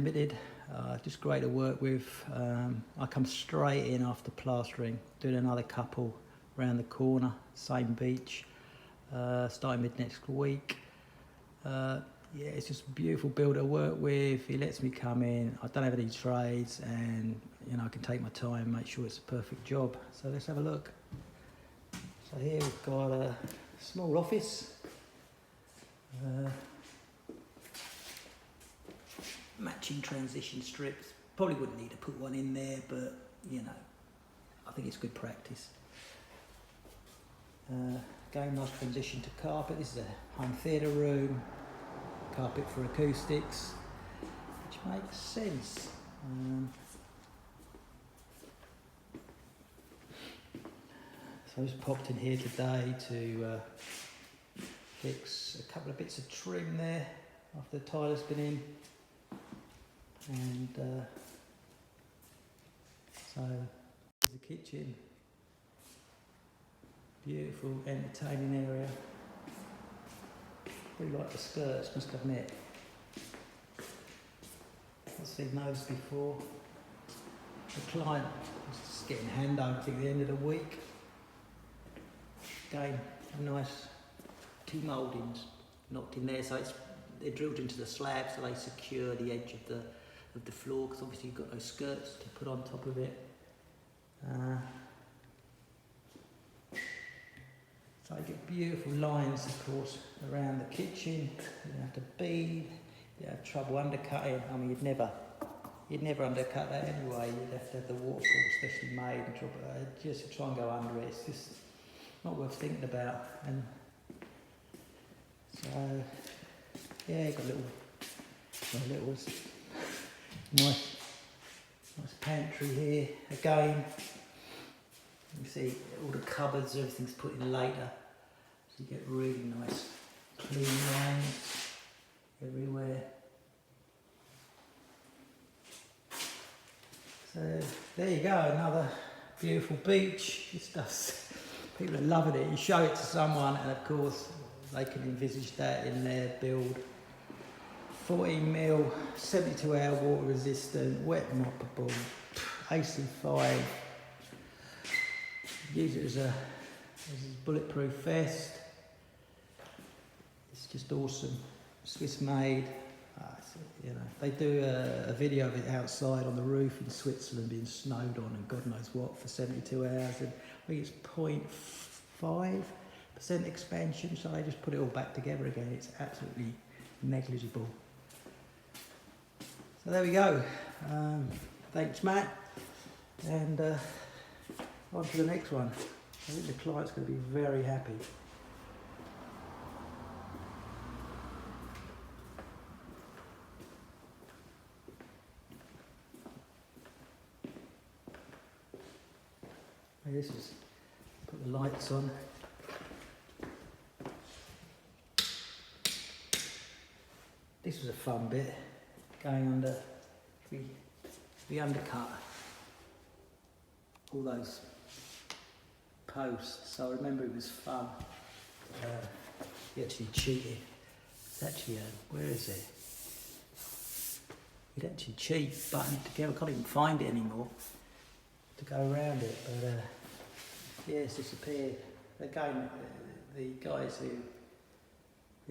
Unlimited. Just great to work with. I come straight in after plastering, doing another couple around the corner, same beach, starting mid next week. Yeah, it's just a beautiful builder to work with. He lets me come in. I don't have any trades, and you know, I can take my time, make sure it's a perfect job. So let's have a look. So here we've got a small office. Matching transition strips. Probably wouldn't need to put one in there, but you know, I think it's good practice. Again, nice transition to carpet. This is a home theatre room. Carpet for acoustics, which makes sense. So I just popped in here today to fix a couple of bits of trim there after the tiler's been in. And so there's the kitchen. Beautiful entertaining area. Really like the skirts, must admit. I've seen those before. The client was just getting handover at the end of the week. Again, nice two mouldings knocked in there, so they're drilled into the slab, so they secure the edge of the floor, because obviously you've got those skirts to put on top of it. So you get beautiful lines, of course, around the kitchen. You don't have to bead. You have trouble undercutting. I mean, you'd never undercut that anyway. You'd have to have the waterfall specially made and drop it. Just to try and go under it. It's just not worth thinking about. And so, yeah, you've got a little nice pantry here. Again, you see all the cupboards, everything's put in later. So you get really nice clean lines everywhere. So there you go, another beautiful beach. This stuff's, people are loving it. You show it to someone and of course they can envisage that in their build. 14mm, 72-hour water resistant, wet moppable, AC5. Use it as a bulletproof vest. It's just awesome. Swiss made. You know, they do a video of it outside on the roof in Switzerland being snowed on and God knows what for 72 hours. And I think it's 0.5% expansion, so they just put it all back together again. It's absolutely negligible. So there we go. Thanks, Matt. And on to the next one. I think the client's going to be very happy. This is, put the lights on. This was a fun bit, going under, we undercut all those posts, so I remember it was fun. He actually cheated. It's actually, where is it? He'd actually cheat, button it together, I can't even find it anymore to go around it, but yeah, it's disappeared. Again, the guys who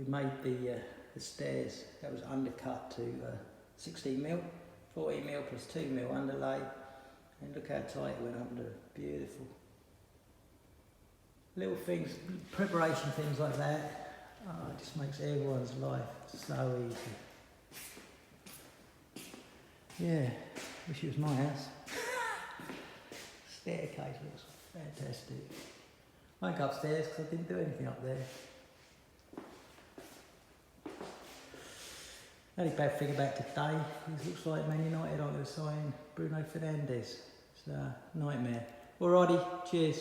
made the stairs, that was undercut to 16mm, 14mm plus 2mm underlay, and look how tight it went under. Beautiful. Little things, preparation things like that, it just makes everyone's life so easy. Yeah, wish it was my house. Staircase looks fantastic. I went upstairs because I didn't do anything up there. Only bad thing about today is it looks like Man United are going to sign Bruno Fernandes. It's a nightmare. Alrighty, cheers.